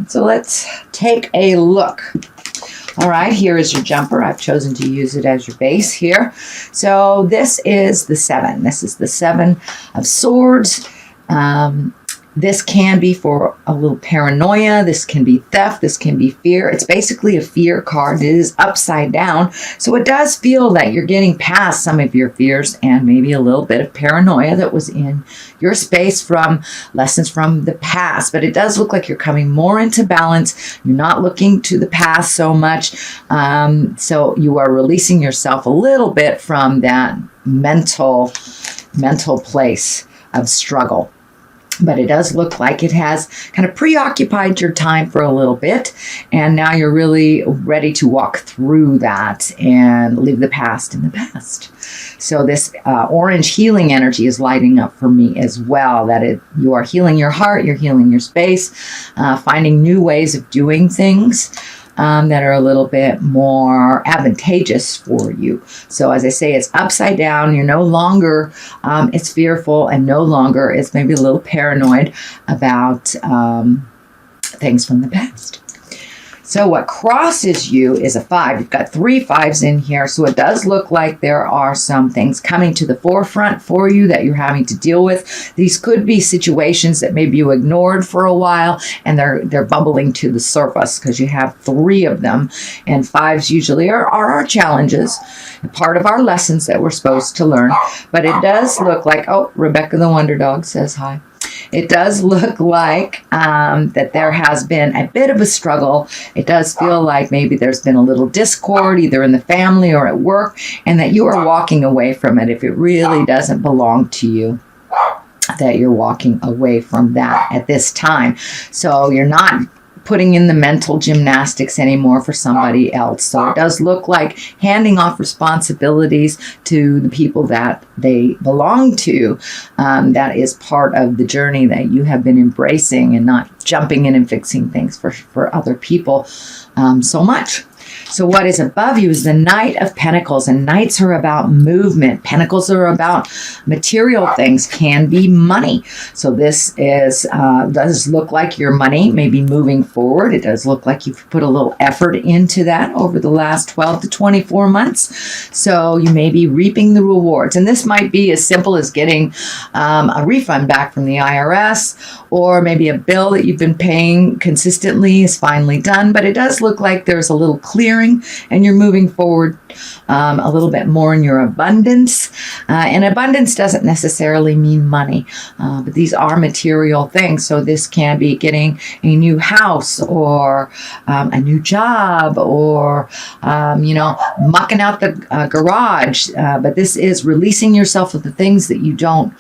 So let's take a look. All right, here is your jumper. I've chosen to use it as your base here. So this is the 7. This is the 7 of Swords. This can be for a little paranoia. This can be theft. This can be fear. It's basically a fear card. It is upside down. So it does feel that you're getting past some of your fears and maybe a little bit of paranoia that was in your space from lessons from the past. But it does look like you're coming more into balance. You're not looking to the past so much. So you are releasing yourself a little bit from that mental place of struggle. But it does look like it has kind of preoccupied your time for a little bit. And now you're really ready to walk through that and leave the past in the past. So this orange healing energy is lighting up for me as well. That you are healing your heart, you're healing your space, finding new ways of doing things. That are a little bit more advantageous for you. So as I say, it's upside down. You're no longer, it's fearful, and no longer it's maybe a little paranoid about things from the past. So what crosses you is a 5. You've got 3 5s in here. So it does look like there are some things coming to the forefront for you that you're having to deal with. These could be situations that maybe you ignored for a while and they're bubbling to the surface because you have 3 of them. And 5s usually are our challenges, part of our lessons that we're supposed to learn. But it does look like, oh, Rebecca the Wonder Dog says hi. It does look like that there has been a bit of a struggle. It does feel like maybe there's been a little discord either in the family or at work, and that you are walking away from it if it really doesn't belong to you, that you're walking away from that at this time. So you're not putting in the mental gymnastics anymore for somebody else. So it does look like handing off responsibilities to the people that they belong to. That is part of the journey that you have been embracing, and not jumping in and fixing things for other people so much. So what is above you is the Knight of Pentacles, and Knights are about movement. Pentacles are about material things, can be money. So this is does look like your money may be moving forward. It does look like you've put a little effort into that over the last 12 to 24 months. So you may be reaping the rewards. And this might be as simple as getting a refund back from the IRS, or maybe a bill that you've been paying consistently is finally done. But it does look like there's a little clearing and you're moving forward a little bit more in your abundance. And abundance doesn't necessarily mean money, but these are material things. So this can be getting a new house, or a new job, or, mucking out the garage. But this is releasing yourself of the things that you don't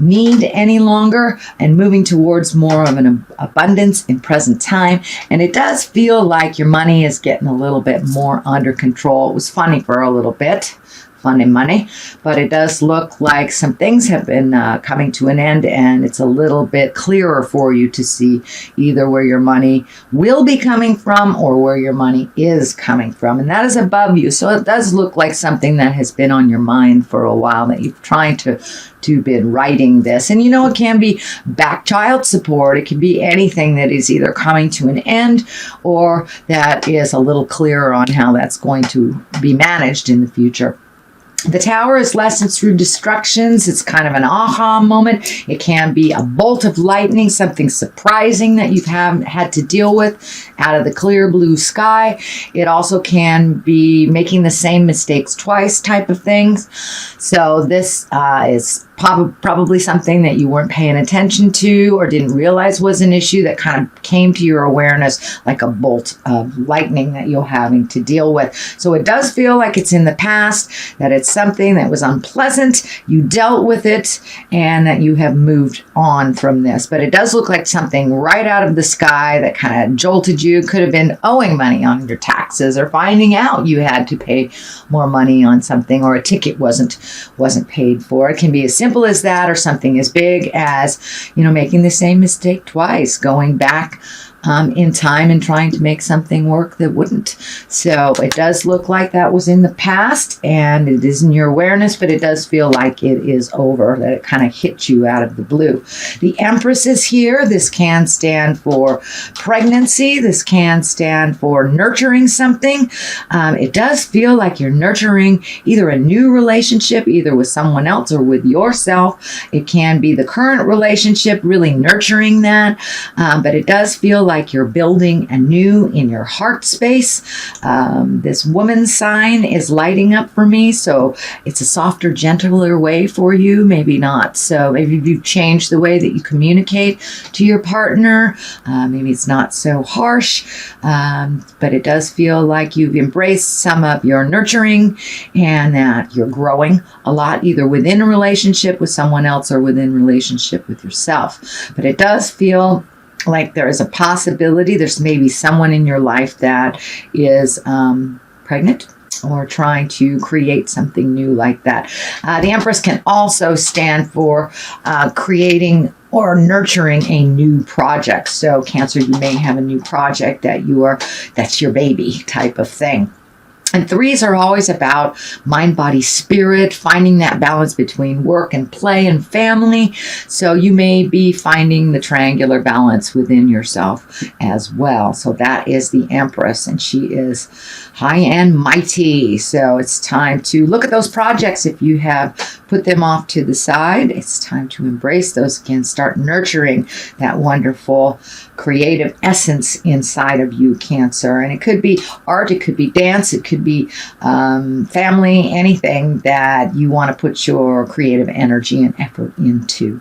need any longer and moving towards more of an abundance in present time. And it does feel like your money is getting a little bit more under control. It was funny for a little bit, fun and money, but it does look like some things have been coming to an end, and it's a little bit clearer for you to see either where your money will be coming from or where your money is coming from. And that is above you. So it does look like something that has been on your mind for a while, that you've tried to been writing this. And it can be back child support. It can be anything that is either coming to an end or that is a little clearer on how that's going to be managed in the future. The Tower is lessons through destructions. It's kind of an aha moment. It can be a bolt of lightning, something surprising that you've had to deal with out of the clear blue sky. It also can be making the same mistakes twice type of things. So this is probably something that you weren't paying attention to or didn't realize was an issue that kind of came to your awareness like a bolt of lightning that you're having to deal with. So it does feel like it's in the past, that it's something that was unpleasant, you dealt with it, and that you have moved on from this. But it does look like something right out of the sky that kind of jolted you. Could have been owing money on your taxes, or finding out you had to pay more money on something, or a ticket wasn't paid for. It can be as simple as that, or something as big as, making the same mistake twice, going back in time and trying to make something work that wouldn't. So it does look like that was in the past and it is in your awareness, but it does feel like it is over, that it kind of hit you out of the blue. The Empress is here. This can stand for pregnancy. This can stand for nurturing something. It does feel like you're nurturing either a new relationship, either with someone else or with yourself. It can be the current relationship, really nurturing that. But it does feel like you're building anew in your heart space. This woman sign is lighting up for me, so it's a softer, gentler way for you. Maybe not. So maybe you've changed the way that you communicate to your partner. Maybe it's not so harsh, but it does feel like you've embraced some of your nurturing and that you're growing a lot, either within a relationship with someone else or within relationship with yourself. But it does feel like there is a possibility, there's maybe someone in your life that is pregnant or trying to create something new like that. The Empress can also stand for creating or nurturing a new project. So Cancer, you may have a new project that's your baby type of thing. And threes are always about mind, body, spirit, finding that balance between work and play and family. So you may be finding the triangular balance within yourself as well. So that is the Empress, and she is high and mighty. So it's time to look at those projects. If you have put them off to the side, it's time to embrace those again. Start nurturing that wonderful creative essence inside of you, Cancer. And it could be art, it could be dance, it could be family, anything that you want to put your creative energy and effort into.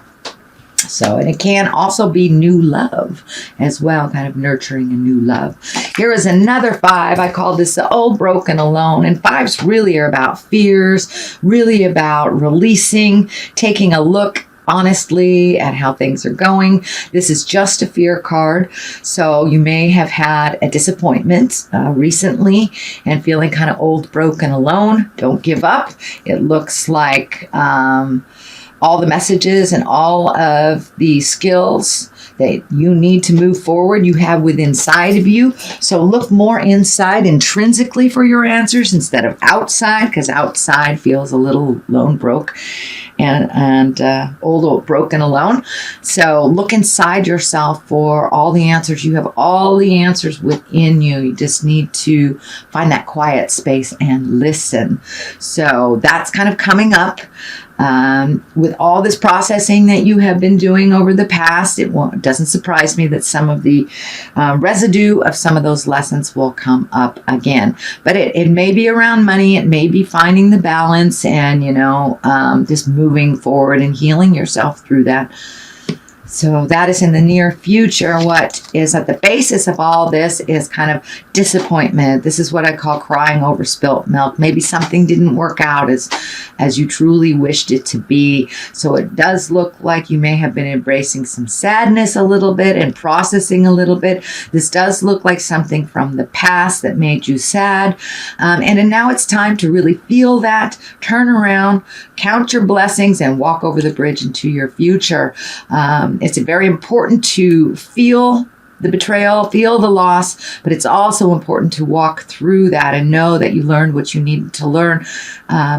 So, and it can also be new love as well, kind of nurturing a new love. Here is another 5. I call this the old broken alone. And 5s really are about fears, really about releasing, taking a look honestly at how things are going. This is just a fear card. So you may have had a disappointment recently and feeling kind of old, broken, alone. Don't give up. It looks like all the messages and all of the skills that you need to move forward you have within inside of you. So look more inside intrinsically for your answers instead of outside, because outside feels a little lone, broke, and old, broken, alone. So look inside yourself for all the answers. You have all the answers within you. You just need to find that quiet space and listen. So that's kind of coming up. With all this processing that you have been doing over the past, it doesn't surprise me that some of the residue of some of those lessons will come up again. But it may be around money, it may be finding the balance and, just moving forward and healing yourself through that. So that is in the near future. What is at the basis of all this is kind of disappointment. This is what I call crying over spilt milk. Maybe something didn't work out as you truly wished it to be. So it does look like you may have been embracing some sadness a little bit and processing a little bit. This does look like something from the past that made you sad. And now it's time to really feel that, turn around, count your blessings, and walk over the bridge into your future. It's very important to feel the betrayal, feel the loss, but it's also important to walk through that and know that you learned what you needed to learn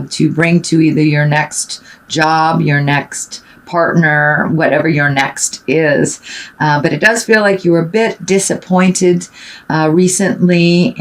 to bring to either your next job, your next partner, whatever your next is. But it does feel like you were a bit disappointed recently,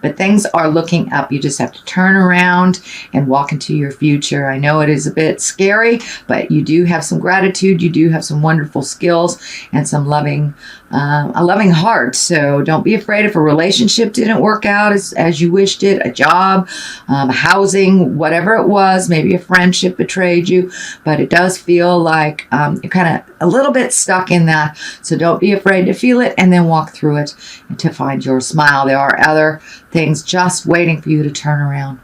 but things are looking up. You just have to turn around and walk into your future. I know it is a bit scary, but you do have some gratitude. You do have some wonderful skills and some a loving heart. So don't be afraid if a relationship didn't work out as you wished it, a job, housing, whatever it was. Maybe a friendship betrayed you, but it does feel like you're kind of a little bit stuck in that. So don't be afraid to feel it and then walk through it and to find your smile. There are other things just waiting for you to turn around.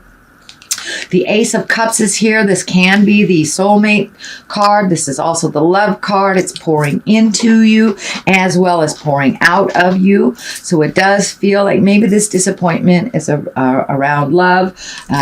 The Ace of Cups is here. This can be the soulmate card. This is also the love card. It's pouring into you as well as pouring out of you. So it does feel like maybe this disappointment is around love.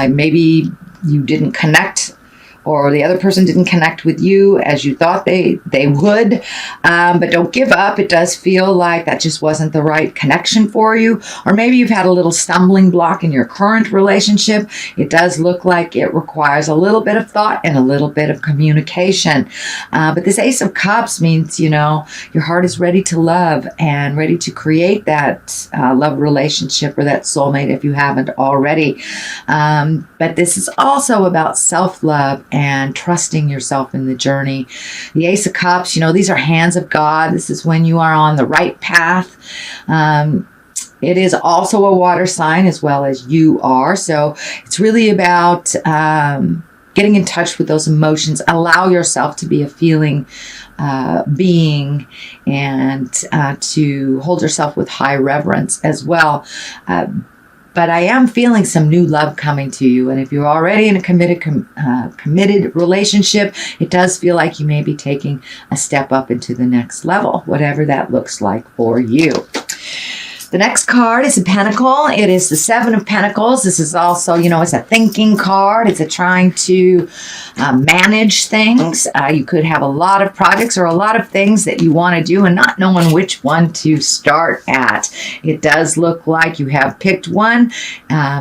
Maybe you didn't connect or the other person didn't connect with you as you thought they would. But don't give up. It does feel like that just wasn't the right connection for you. Or maybe you've had a little stumbling block in your current relationship. It does look like it requires a little bit of thought and a little bit of communication. But this Ace of Cups means, your heart is ready to love and ready to create that love relationship or that soulmate if you haven't already. But this is also about self-love and trusting yourself in the journey. The Ace of Cups, these are hands of God. This is when you are on the right path. It is also a water sign as well as you are. So it's really about getting in touch with those emotions. Allow yourself to be a feeling being and to hold yourself with high reverence as well. But I am feeling some new love coming to you. And if you're already in a committed relationship, it does feel like you may be taking a step up into the next level, whatever that looks like for you. The next card is a pentacle. It is the Seven of Pentacles. This is also, it's a thinking card. It's a trying to manage things. You could have a lot of projects or a lot of things that you want to do and not knowing which one to start at. It does look like you have picked one.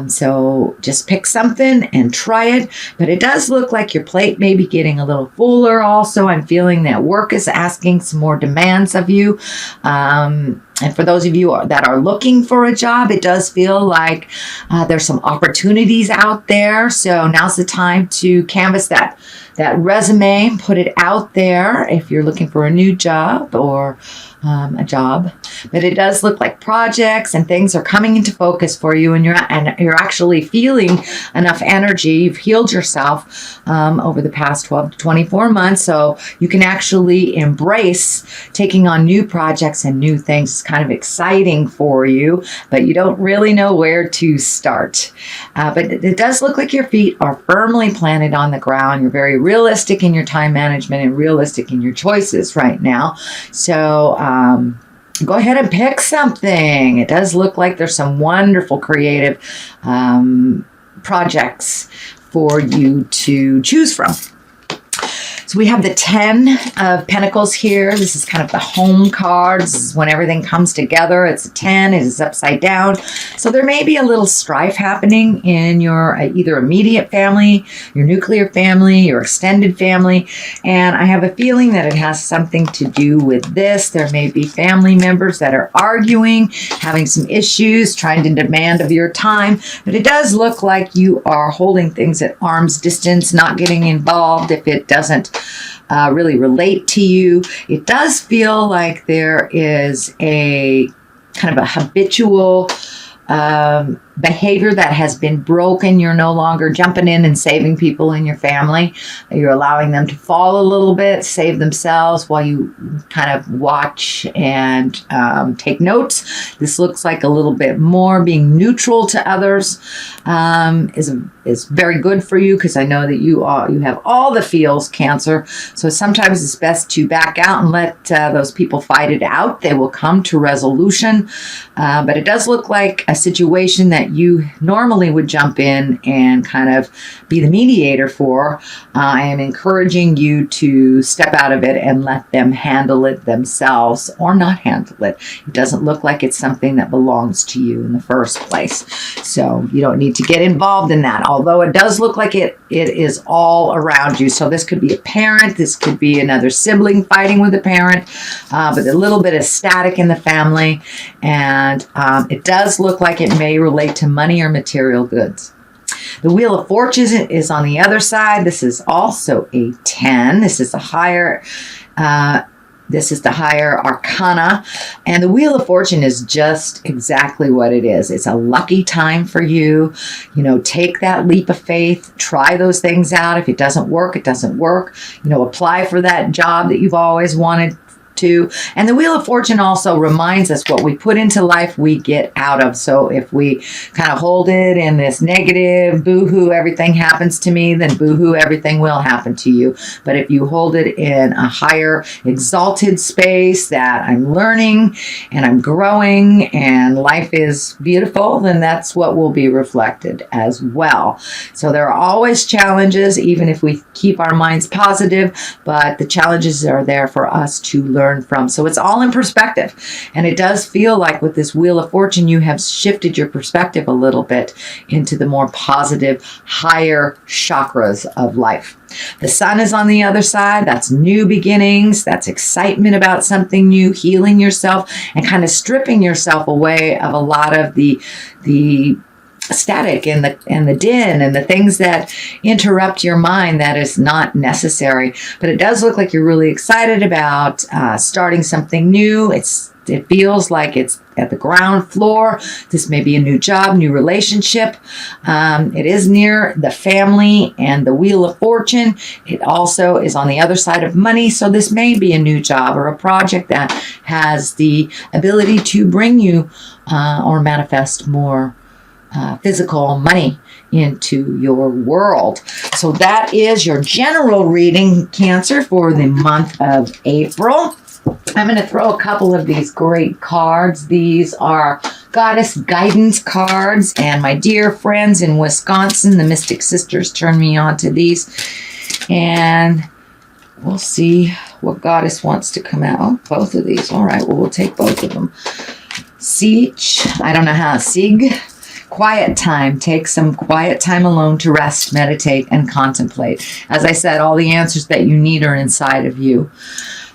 So just pick something and try it. But it does look like your plate may be getting a little fuller also. I'm feeling that work is asking some more demands of you. And for those of you that are looking for a job, it does feel like there's some opportunities out there. So now's the time to canvas that resume, put it out there if you're looking for a new job or a job. But it does look like projects and things are coming into focus for you, and you're actually feeling enough energy. You've healed yourself over the past 12 to 24 months, so you can actually embrace taking on new projects and new things. It's kind of exciting for you, but you don't really know where to start. But it does look like your feet are firmly planted on the ground. You're very realistic in your time management and realistic in your choices right now. So go ahead and pick something. It does look like there's some wonderful creative projects for you to choose from. So we have the 10 of Pentacles here. This is kind of the home card. This is when everything comes together. It's a 10. It is upside down. So there may be a little strife happening in your either immediate family, your nuclear family, your extended family. And I have a feeling that it has something to do with this. There may be family members that are arguing, having some issues, trying to demand of your time. But it does look like you are holding things at arm's distance, not getting involved if it doesn't really relate to you. It does feel like there is a kind of a habitual behavior that has been broken. You're no longer jumping in and saving people in your family. You're allowing them to fall a little bit, save themselves while you kind of watch and take notes. This looks like a little bit more being neutral to others is very good for you, because I know that you have all the feels, Cancer. So sometimes it's best to back out and let those people fight it out. They will come to resolution. But it does look like a situation that you normally would jump in and kind of be the mediator for. I am encouraging you to step out of it and let them handle it themselves, or not handle it. It doesn't look like it's something that belongs to you in the first place. So you don't need to get involved in that, although it does look like it is all around you. So this could be a parent, this could be another sibling fighting with a parent, but a little bit of static in the family. And it does look like it may relate to money or material goods. The Wheel of Fortune is on the other side. This is also a 10. This is the higher arcana. And the Wheel of Fortune is just exactly what it is. It's a lucky time for you. Take that leap of faith. Try those things out. If it doesn't work, it doesn't work. Apply for that job that you've always wanted too. And the Wheel of Fortune also reminds us what we put into life, we get out of. So if we kind of hold it in this negative, boo-hoo, everything happens to me, then boo-hoo, everything will happen to you. But if you hold it in a higher, exalted space that I'm learning and I'm growing and life is beautiful, then that's what will be reflected as well. So there are always challenges, even if we keep our minds positive, but the challenges are there for us to learn from. So it's all in perspective. And it does feel like with this Wheel of Fortune, you have shifted your perspective a little bit into the more positive, higher chakras of life. The Sun is on the other side. That's new beginnings. That's excitement about something new, healing yourself, and kind of stripping yourself away of a lot of the static and the din and the things that interrupt your mind that is not necessary. But it does look like you're really excited about starting something new. It feels like it's at the ground floor. This may be a new job, new relationship. It is near the family and the Wheel of Fortune. It also is on the other side of money. So this may be a new job or a project that has the ability to bring you or manifest more physical money into your world. So that is your general reading, Cancer, for the month of April. I'm going to throw a couple of these great cards. These are Goddess Guidance cards, and my dear friends in Wisconsin, the Mystic Sisters, turned me on to these. And we'll see what Goddess wants to come out. Oh, both of these. All right, well, we'll take both of them. Siege. I don't know how. Sig. Quiet time. Take some quiet time alone to rest, meditate, and contemplate. As I said, all the answers that you need are inside of you.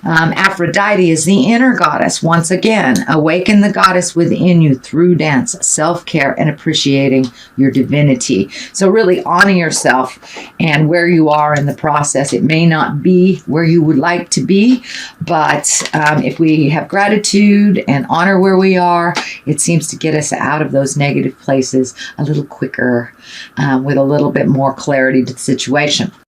Aphrodite is the inner goddess. Once again, awaken the goddess within you through dance, self-care, and appreciating your divinity. So really honor yourself and where you are in the process. It may not be where you would like to be, but if we have gratitude and honor where we are, it seems to get us out of those negative places a little quicker with a little bit more clarity to the situation.